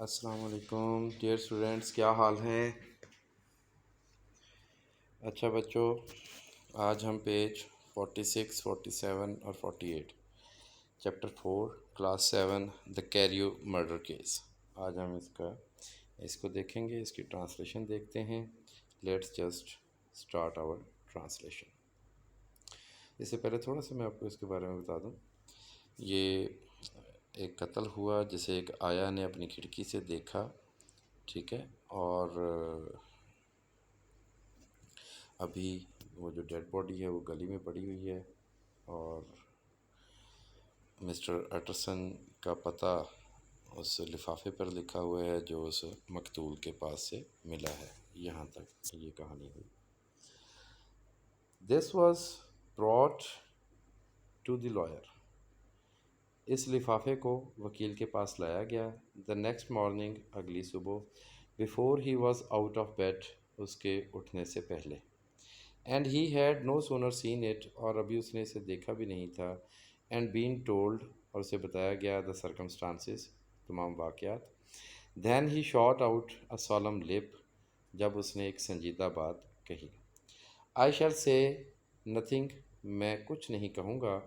السلام علیکم dear students, کیا حال ہیں؟ اچھا بچوں، آج ہم پیج 46، 47 اور 48 چیپٹر 4 کلاس 7 دا کیریو مرڈر کیس، آج ہم اس کو دیکھیں گے، اس کی ٹرانسلیشن دیکھتے ہیں۔ Let's just start our translation. اس سے پہلے تھوڑا سا میں آپ کو اس کے بارے میں بتا دوں۔ یہ ایک قتل ہوا جسے ایک آیا نے اپنی کھڑکی سے دیکھا، ٹھیک ہے، اور ابھی وہ جو ڈیڈ باڈی ہے وہ گلی میں پڑی ہوئی ہے، اور مسٹر ایٹرسن کا پتہ اس لفافے پر لکھا ہوا ہے جو اس مقتول کے پاس سے ملا ہے۔ یہاں تک یہ کہانی ہوئی۔ This was brought to the lawyer, اس لفافے کو وکیل کے پاس لایا گیا۔ دا نیکسٹ مارننگ، اگلی صبح، before he was out of bed, اس کے اٹھنے سے پہلے، and he had no sooner seen it, اور ابھی اس نے اسے دیکھا بھی نہیں تھا، اینڈ بین ٹولڈ، اور اسے بتایا گیا، دا سرکمسٹانسز، تمام واقعات، then he shot out a solemn lip, جب اس نے ایک سنجیدہ بات کہی، آئی شیل سے نتھنگ، میں کچھ نہیں کہوں گا،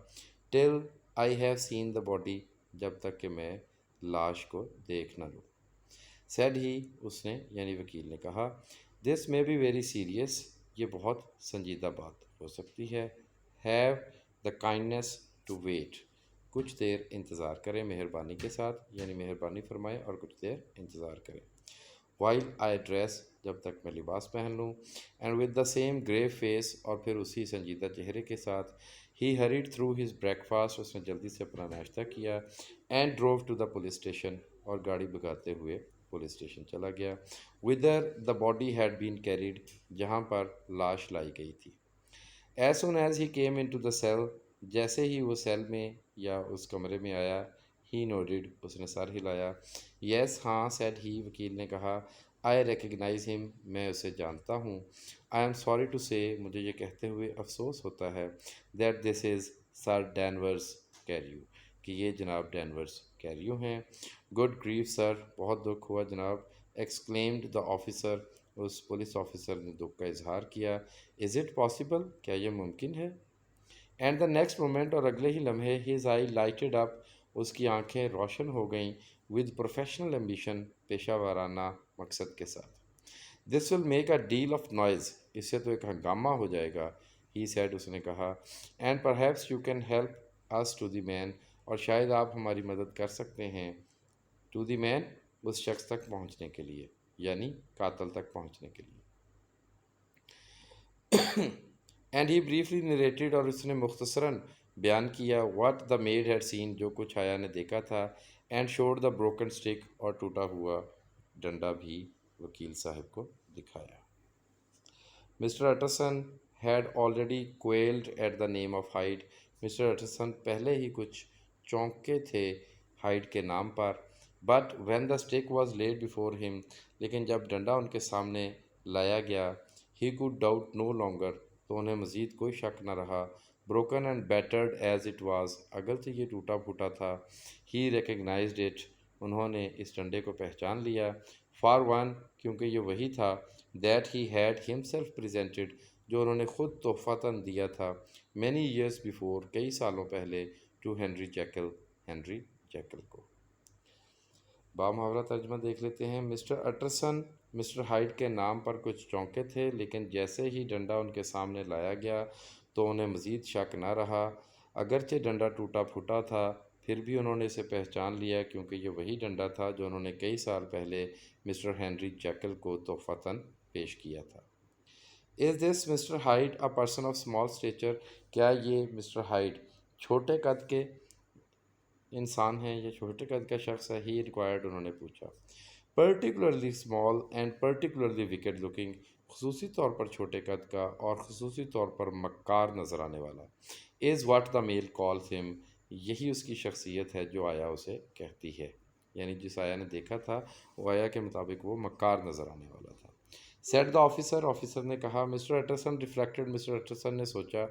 ٹل I have seen the body, جب تک کہ میں لاش کو دیکھ نہ لوں، سیڈ ہی، اس نے یعنی وکیل نے کہا، دس میں بی ویری سیریس، یہ بہت سنجیدہ بات ہو سکتی ہے، have the kindness to wait, کچھ دیر انتظار کریں مہربانی کے ساتھ، یعنی مہربانی فرمائیں اور کچھ دیر انتظار کریں، وائل آئی ڈریس، جب تک میں لباس پہن لوں، and with the same grave face, اور پھر اسی سنجیدہ چہرے کے ساتھ، he hurried through his breakfast فاسٹ، اس نے جلدی سے اپنا ناشتہ کیا، and drove to the police station, اور گاڑی بھگاتے ہوئے پولیس اسٹیشن چلا گیا، whither the body had been carried, جہاں پر لاش لائی گئی تھی، as soon as he came into the cell, جیسے ہی وہ سیل میں یا اس کمرے میں آیا، ہی نوڈیڈ، اس نے سر ہلایا، یس ہاں، سیڈ ہی، وکیل نے کہا، آئی ریکگنائز ہم، میں اسے جانتا ہوں، آئی ایم سوری ٹو سے، مجھے یہ کہتے ہوئے افسوس ہوتا ہے، that this is sir Danvers کیریو، کہ یہ جناب ڈینورس کیریو ہیں، گڈ گریف سر، بہت دکھ ہوا جناب، ایکسکلیمڈ دا آفیسر، اس پولیس آفیسر نے دکھ کا اظہار کیا، از اٹ پاسبل، کیا یہ ممکن ہے، اینڈ دا نیکسٹ مومنٹ، اور اگلے ہی لمحے، ہز آئی لائٹڈ اپ، اس کی آنکھیں روشن ہو گئیں، ود پروفیشنل ایمبیشن، پیشہ ورانہ مقصد کے ساتھ، this will make a deal of noise, اس سے تو ایک ہنگامہ ہو جائے گا، ہی سیڈ، اس نے کہا، and perhaps you can help us to the man, اور شاید آپ ہماری مدد کر سکتے ہیں، ٹو دی مین، اس شخص تک پہنچنے کے لیے، یعنی قاتل تک پہنچنے کے لیے، اینڈ ہی بریفلی نریٹڈ، اور اس نے مختصراً بیان کیا، what the maid had seen, جو کچھ آیا نے دیکھا تھا، and showed the broken stick, اور ٹوٹا ہوا ڈنڈا بھی وکیل صاحب کو دکھایا۔ Mr Utterson had already quailed at the name of Hyde, Mr Utterson پہلے ہی کچھ چونکے تھے ہائڈ کے نام پر، but when the stick was laid before him, لیکن جب ڈنڈا ان کے سامنے لایا گیا، he could doubt no longer, تو انہیں مزید کوئی شک نہ رہا، broken and battered as it was, اگرچہ یہ ٹوٹا پھوٹا تھا، ہی ریکگنائزڈ اٹ، انہوں نے اس ڈنڈے کو پہچان لیا، فار ون، کیونکہ یہ وہی تھا، that he had himself presented, جو انہوں نے خود تحفتاً دیا تھا، مینی ایئرس بیفور، کئی سالوں پہلے، to Henry Jekyll, Henry Jekyll کو۔ بامحاورہ ترجمہ دیکھ لیتے ہیں۔ مسٹر ایٹرسن مسٹر ہائڈ کے نام پر کچھ چونکے تھے، لیکن جیسے ہی ڈنڈا ان کے سامنے لایا گیا تو انہیں مزید شک نہ رہا، اگرچہ ڈنڈا ٹوٹا پھوٹا تھا، پھر بھی انہوں نے اسے پہچان لیا، کیونکہ یہ وہی ڈنڈا تھا جو انہوں نے کئی سال پہلے مسٹر ہنری جیکل کو تحفتاً پیش کیا تھا۔ Is this Mr Hyde a person of small stature, کیا یہ مسٹر ہائڈ چھوٹے قد کے انسان ہیں یا چھوٹے قد کا شخص ہے، ہی انکوائرڈ، انہوں نے پوچھا، particularly small and particularly worked looking, خصوصی طور پر چھوٹے قد کا اور خصوصی طور پر مکار نظر آنے والا، is what the mile calls ہم، یہی اس کی شخصیت ہے جو آیا اسے کہتی ہے، یعنی جس آیا نے دیکھا تھا وہ آیا کے مطابق وہ مکار نظر آنے والا تھا، سیٹ دا آفیسر، آفیسر نے کہا. مسٹر ایٹرسن ریفلیکٹڈ، مسٹر ایٹرسن نے سوچا.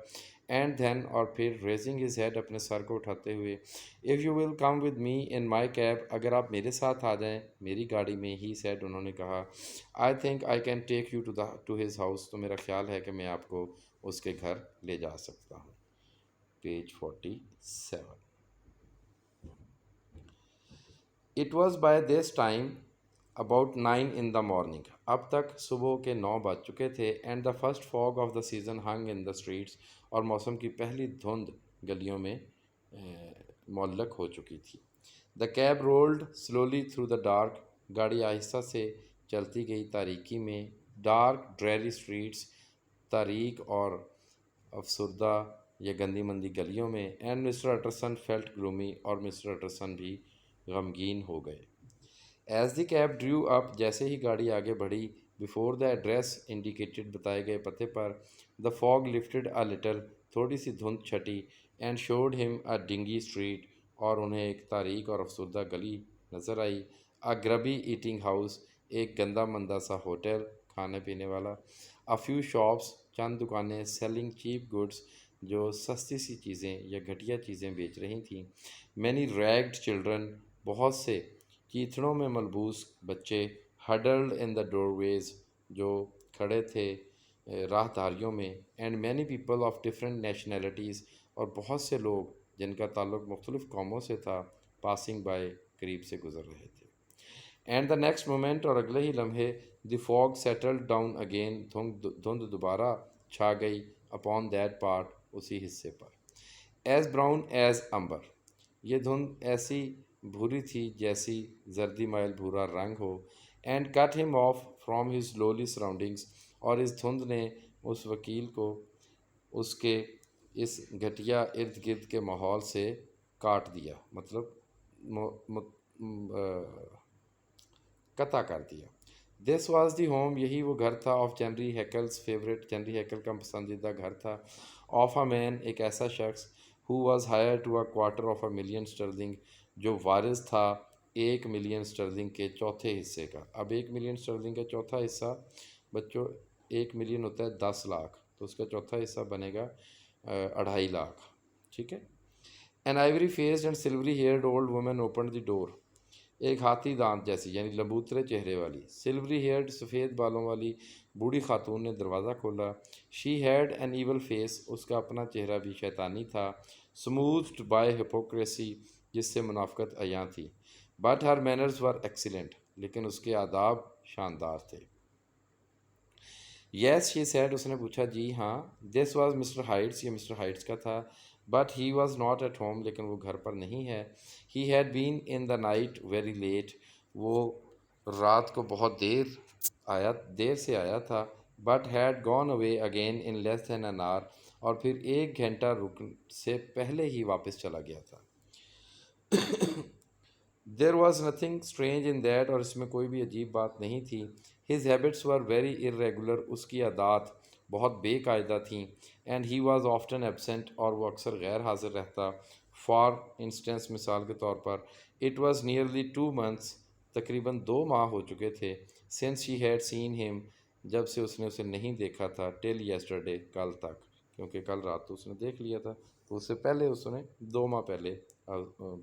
اینڈ دین، اور پھر ریزنگ ہز ہیڈ، اپنے سر کو اٹھاتے ہوئے. If you will come with me in my cab, اگر آپ میرے ساتھ آ جائیں میری گاڑی میں. ہی سیڈ، انہوں نے کہا. I think I can take you to his house, تو میرا خیال ہے کہ میں آپ کو اس کے گھر لے جا سکتا ہوں. Page 47. It was by this time about 9 in the morning. اب تک صبح کے 9 بج چکے تھے. And the first fog of the season hung in the streets, اور موسم کی پہلی دھند گلیوں میں معلق ہو چکی تھی. The cab rolled slowly through the dark, گاڑی آہستہ سے چلتی گئی تاریکی میں. ڈارک ڈریری اسٹریٹس، تاریک اور افسردہ یا گندی مندی گلیوں میں. اینڈ مسٹر اٹرسن فیلٹ گلومی، اور مسٹر اٹرسن بھی غمگین ہو گئے. ایز دی کیب ڈریو اپ، جیسے ہی گاڑی آگے بڑھی، بفور دا ایڈریس انڈیکیٹڈ، بتائے گئے پتے پر. دا فاگ لفٹڈ اے لٹل، تھوڑی سی دھند چھٹی. اینڈ شوڈ ہم اے ڈنگی اسٹریٹ، اور انہیں ایک تاریک اور افسردہ گلی نظر آئی. اے گربی ایٹنگ ہاؤس، ایک گندا مندہ سا ہوٹل، کھانے پینے والا. اے فیو شاپس، چند دکانیں. سیلنگ چیپ گڈس، جو سستی سی چیزیں یا گھٹیا چیزیں بیچ رہی تھیں. مینی ریگڈ چلڈرن، بہت سے کیتڑوں میں ملبوس بچے. ہڈلڈ ان دا ڈور ویز، جو کھڑے تھے راہ داریوں میں. And many people of different nationalities, اور بہت سے لوگ جن کا تعلق مختلف قوموں سے تھا، پاسنگ بائی، قریب سے گزر رہے تھے. اینڈ دا نیکسٹ مومنٹ، اور اگلے ہی لمحے. دی فاگ سیٹلڈ ڈاؤن اگین، دھند دوبارہ چھا گئی. اپون دیٹ پارٹ، اسی حصے پر. ایز براؤن ایز امبر، یہ دھند ایسی بھوری تھی جیسی زردی مائل بھورا رنگ ہو. اینڈ کٹ ہم of from his lovely surroundings, اور اس دھند نے اس وکیل کو اس کے اس گھٹیا ارد گرد کے ماحول سے کاٹ دیا، مطلب قطع کر دیا. دس واز دی ہوم، یہی وہ گھر تھا. آف جنری ہیکلز فیوریٹ، جنری ہیکل کا پسندیدہ گھر تھا. آف اے مین، ایک ایسا شخص. Who was heir to a quarter of a million sterling, جو وارث تھا 1 ملین اسٹرلنگ کے چوتھے حصے کا. اب 1 ملین اسٹرلنگ کا چوتھا حصہ بچوں، 1 ملین ہوتا ہے 10 لاکھ، تو اس کا چوتھا حصہ بنے گا 2.5 لاکھ. ٹھیک ہے. An ivory faced and silvery haired old woman opened the door, ایک ہاتھی دانت جیسی یعنی لبوترے چہرے والی سلوری ہیئرڈ سفید بالوں والی بوڑھی خاتون نے دروازہ کھولا. She had an evil face, اس کا اپنا چہرہ بھی شیطانی تھا. سموتھڈ بائی ہپوکریسی، جس سے منافقت عیاں تھی. But Hare manners were excellent, لیکن اس کے آداب شاندار تھے. یس شی سیڈ، اس نے پوچھا. جی ہاں. دس واز مسٹر ہائٹس، یہ مسٹر ہائٹس کا تھا. But he was not at home, لیکن وہ گھر پر نہیں ہے. He had been in the night very late, وہ رات کو بہت دیر سے آیا تھا. But he'd gone away again in less than an hour, اور پھر 1 گھنٹہ رکن سے پہلے ہی واپس چلا گیا تھا. There was nothing strange in that, اور اس میں کوئی بھی عجیب بات نہیں تھی. His habits were very irregular, اس کی عادات بہت بے قاعدہ تھیں. And he was often absent, اور وہ اکثر غیر حاضر رہتا. فار انسٹنس، مثال کے طور پر. اٹ واز نیئرلی 2 months، تقریباً 2 ماہ ہو چکے تھے. سنس شی ہیڈ سین ہم، جب سے اس نے اسے نہیں دیکھا تھا. ٹل یسٹرڈے، کل تک، کیونکہ کل رات تو اس نے دیکھ لیا تھا، تو اس سے پہلے اس نے 2 ماہ پہلے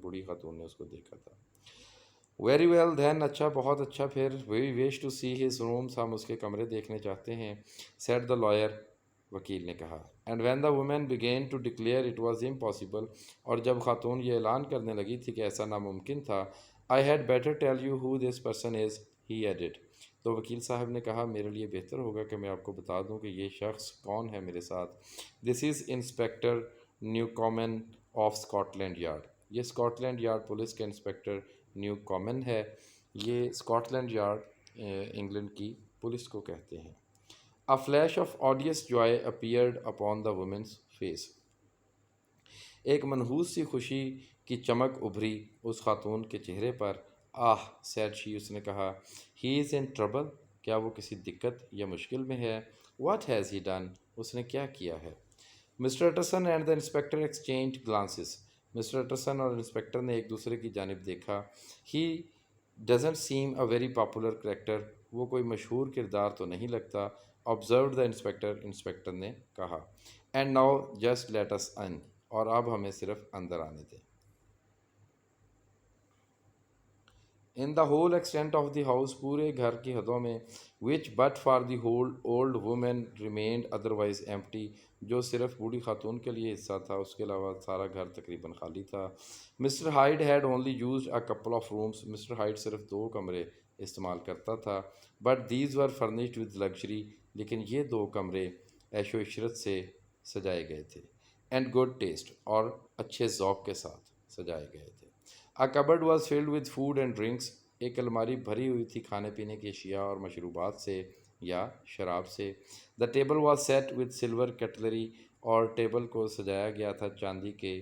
بوڑھی خاتون نے اس کو دیکھا تھا. ویری ویل دین، اچھا بہت اچھا پھر. We wish to see his rooms, ہم اس کے کمرے دیکھنے چاہتے ہیں. سیٹ دا لائر، وکیل نے کہا. And when the woman began to declare it was impossible, اور جب خاتون یہ اعلان کرنے لگی تھی کہ ایسا ناممکن تھا. I had better tell you who this person is, he added. تو وکیل صاحب نے کہا میرے لیے بہتر ہوگا کہ میں آپ کو بتا دوں کہ یہ شخص کون ہے میرے ساتھ. This is inspector Newcomen of Scotland Yard, یہ اسکاٹ لینڈ یارڈ پولیس کے انسپیکٹر نیو کامن ہے. یہ اسکاٹ لینڈ یارڈ انگلینڈ کی پولیس کو کہتے ہیں. A flash of odious joy appeared upon the woman's face، ایک منحوس سی خوشی کی چمک ابھری اس خاتون کے چہرے پر. آہ سیڈ شی، اس نے کہا. ہی از ان ٹربل، کیا وہ کسی دقت یا مشکل میں ہے. واٹ ہیز ہی ڈن، اس نے کیا کیا ہے. Mr Utterson and the inspector exchanged glances, Mr Utterson اور انسپیکٹر نے ایک دوسرے کی جانب دیکھا. He doesn't seem a very popular character, وہ کوئی مشہور کردار تو نہیں لگتا. آبزروڈ دا انسپیکٹر، انسپیکٹر نے کہا. And now just let us in, اور اب ہمیں صرف اندر آنے دیں. In the whole extent of the house, پورے گھر کی حدوں میں، which but for the whole old woman remained otherwise empty, جو صرف بوڑھی خاتون کے لیے حصہ تھا، اس کے علاوہ سارا گھر تقریباً خالی تھا. Mister Hyde had only used a couple of rooms, mister Hyde صرف 2 کمرے استعمال کرتا تھا. But these were furnished with luxury, لیکن یہ 2 کمرے عیش و عشرت سے سجائے گئے تھے. اینڈ گڈ ٹیسٹ، اور اچھے ذوق کے ساتھ سجائے گئے تھے. A cupboard was filled with food and drinks، ایک الماری بھری ہوئی تھی کھانے پینے کی اشیاء اور مشروبات سے یا شراب سے. The table was set with silver cutlery، اور ٹیبل کو سجایا گیا تھا چاندی کے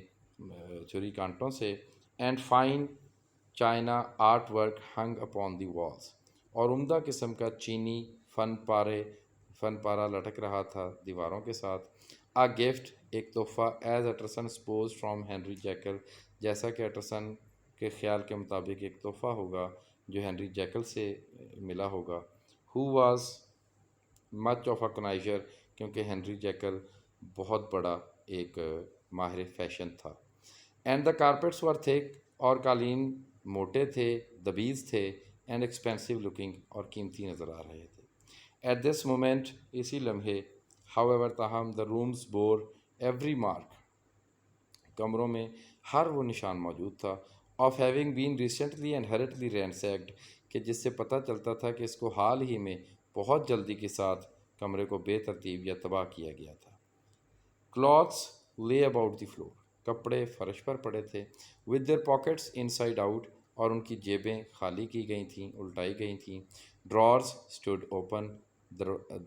چھری کانٹوں سے. And fine china artwork hung upon the walls، اور عمدہ قسم کا چینی فن پارہ لٹک رہا تھا دیواروں کے ساتھ. A gift، ایک تحفہ. As Utterson supposed from Henry Jekyll، جیسا کہ ایٹرسن کے خیال کے مطابق ایک تحفہ ہوگا جو ہنری جیکل سے ملا ہوگا. who was much of a connoisseur، کیونکہ ہنری جیکل بہت بڑا ایک ماہر فیشن تھا. اینڈ دا کارپیٹس ور تھک، اور قالین موٹے تھے، دبیز تھے. اینڈ ایکسپینسو لکنگ، اور قیمتی نظر آ رہے تھے. ایٹ دس مومنٹ، اسی لمحے، however تاہم، the rooms bore every mark, کمروں میں ہر وہ نشان موجود تھا. Of having been recently and hurriedly ransacked, کہ جس سے پتہ چلتا تھا کہ اس کو حال ہی میں بہت جلدی کے ساتھ کمرے کو بے ترتیب یا تباہ کیا گیا تھا. کلاتھس لے اباؤٹ دی فلور، کپڑے فرش پر پڑے تھے. With their pockets inside out, اور ان کی جیبیں خالی کی گئی تھیں، الٹائی گئی تھیں. ڈرارز اسٹوڈ اوپن،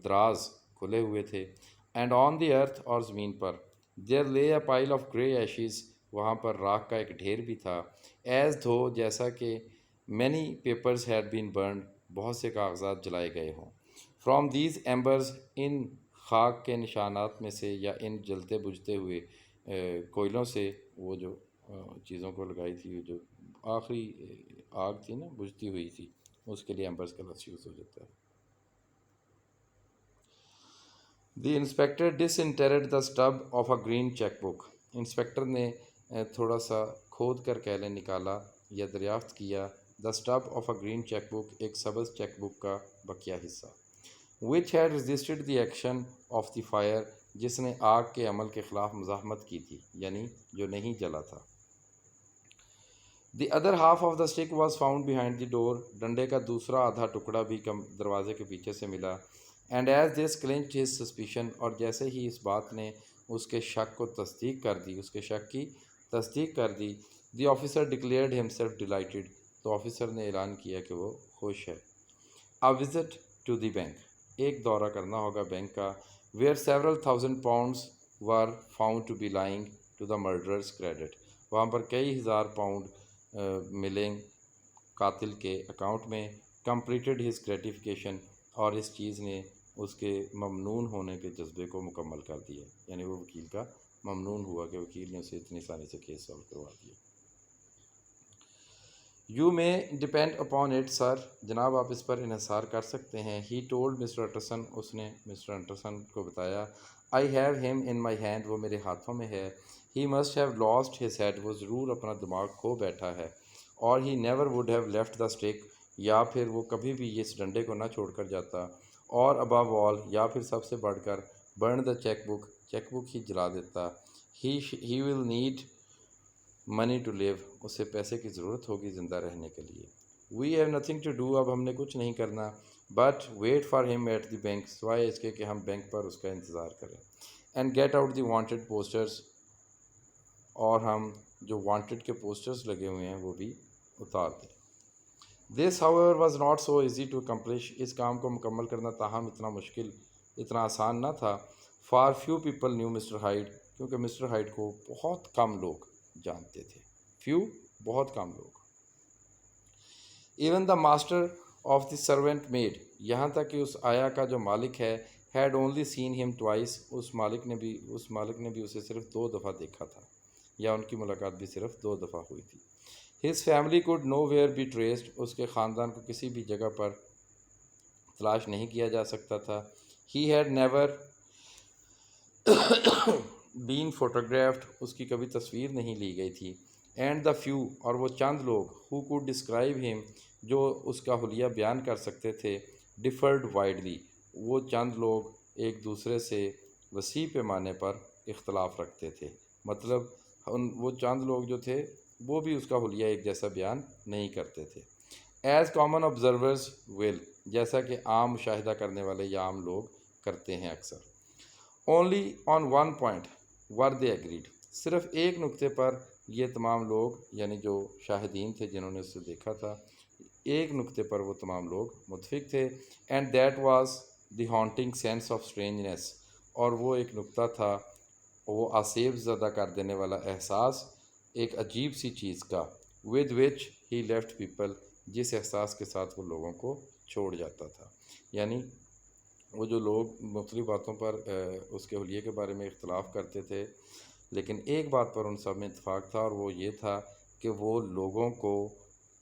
دراز کھلے ہوئے تھے. اینڈ آن دی ارتھ، اور زمین پر. دیر لے اے پائل آف گرے ایشز، وہاں پر راکھ کا ایک ڈھیر بھی تھا. ایز دھو، جیسا کہ many papers had been burned, بہت سے کاغذات جلائے گئے ہوں. فرام دیز ایمبرز، ان خاک کے نشانات میں سے یا ان جلتے بجھتے ہوئے کوئلوں سے، وہ جو چیزوں کو لگائی تھی، جو آخری آگ تھی نا بجھتی ہوئی تھی، اس کے لیے ایمبرز کا لفظ یوز ہو جاتا ہے. The inspector disinterred the stub of a green cheque book, انسپیکٹر نے تھوڑا سا کھود کر کہہ لیں نکالا یا دریافت کیا. The stub of a green cheque book, ایک سبز چیک بک کا بقیہ حصہ. Which had resisted the action of the fire, جس نے آگ کے عمل کے خلاف مزاحمت کی تھی، یعنی جو نہیں جلا تھا. The other half of the stick was found behind the door, ڈنڈے کا دوسرا آدھا ٹکڑا بھی دروازے کے پیچھے سے ملا. And as this clinch his suspicion, اور جیسے ہی اس بات نے اس کے شک کو تصدیق کر دی، اس کے شک کی تصدیق کر دی. The officer declared himself delighted, تو آفیسر نے اعلان کیا کہ وہ خوش ہے. A visit to the bank, ایک دورہ کرنا ہوگا بینک کا. Where several thousand pounds were found to be lying to the murderer's credit, وہاں پر کئی ہزار پاؤنڈ ملیں قاتل کے اکاؤنٹ میں. کمپلیٹڈ ہز گریٹیفیکیشن، اور اس چیز نے اس کے ممنون ہونے کے جذبے کو مکمل کر دیا، یعنی وہ وکیل کا ممنون ہوا کہ وکیل نے اسے اتنی آسانی سے کیس سالو کروا دیا. You may depend upon it sir, جناب آپ اس پر انحصار کر سکتے ہیں. ہی ٹولڈ مسٹر انڈرسن، اس نے مسٹر انڈرسن کو بتایا. I have him in my hand, وہ میرے ہاتھوں میں ہے. He must have lost his head, وہ ضرور اپنا دماغ کھو بیٹھا ہے. اور he never would have left the stick, یا پھر وہ کبھی بھی اس ڈنڈے کو نہ چھوڑ کر جاتا. اور ابو آل، یا پھر سب سے بڑھ کر، burn the cheque book, cheque book ہی جلا دیتا. ہی ول نیڈ منی ٹو لیو، اسے پیسے کی ضرورت ہوگی زندہ رہنے کے لیے. We have nothing to do, اب ہم نے کچھ نہیں کرنا. But wait for him at the bank, سوائے اس کے کہ ہم بینک پر اس کا انتظار کریں. And get out the wanted posters, اور ہم جو وانٹیڈ کے پوسٹرز لگے ہوئے ہیں وہ بھی اتار دیں. دس however was not so easy to accomplish، اس کام کو مکمل کرنا تاہم اتنا آسان نہ تھا. For few people knew mister Hyde, کیونکہ مسٹر ہائیڈ کو بہت کم لوگ جانتے تھے. فیو، بہت کم لوگ. Even the master of the servant made, یہاں تک کہ اس آیا کا جو مالک ہے، ہیڈ اونلی سین ہم ٹوائس، اس مالک نے بھی اسے صرف 2 دفعہ دیکھا تھا، یا ان کی ملاقات بھی صرف 2 دفعہ ہوئی تھی. His family could nowhere be traced, اس کے خاندان کو کسی بھی جگہ پر تلاش نہیں کیا جا سکتا تھا. ہی ہیڈ نیور بین فوٹوگرافڈ، اس کی کبھی تصویر نہیں لی گئی تھی. اینڈ دا فیو، اور وہ چند لوگ ہو کوڈ ڈسکرائب ہم، جو اس کا حلیہ بیان کر سکتے تھے، ڈفرڈ وائڈلی، وہ چند لوگ ایک دوسرے سے وسیع پیمانے پر اختلاف رکھتے تھے. مطلب وہ چند لوگ جو تھے وہ بھی اس کا حلیہ ایک جیسا بیان نہیں کرتے تھے. ایز کامن آبزرورز ول، جیسا کہ عام مشاہدہ کرنے والے یا عام لوگ کرتے ہیں اکثر. Only on one point were they agreed, صرف ایک نقطے پر یہ تمام لوگ، یعنی جو شاہدین تھے جنہوں نے اسے دیکھا تھا، ایک نقطے پر وہ تمام لوگ متفق تھے. And that was the haunting sense of strangeness, اور وہ ایک نقطہ تھا، وہ آسیب زدہ کر دینے والا احساس ایک عجیب سی چیز کا. With which he left people, جس احساس کے ساتھ وہ لوگوں کو چھوڑ جاتا تھا. یعنی وہ جو لوگ مختلف باتوں پر اس کے حلیے کے بارے میں اختلاف کرتے تھے، لیکن ایک بات پر ان سب میں اتفاق تھا، اور وہ یہ تھا کہ وہ لوگوں کو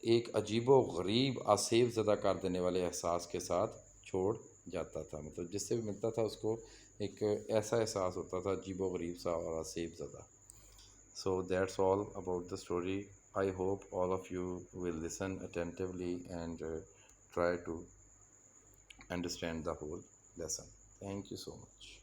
ایک عجیب و غریب آسیب زدہ کر دینے والے احساس کے ساتھ چھوڑ جاتا تھا. مطلب جس سے بھی ملتا تھا اس کو ایک ایسا احساس ہوتا تھا عجیب و غریب سا اور آسیب زدہ. So that's all about the story. I hope all of you will listen attentively and try to understand the whole lesson. Thank you so much.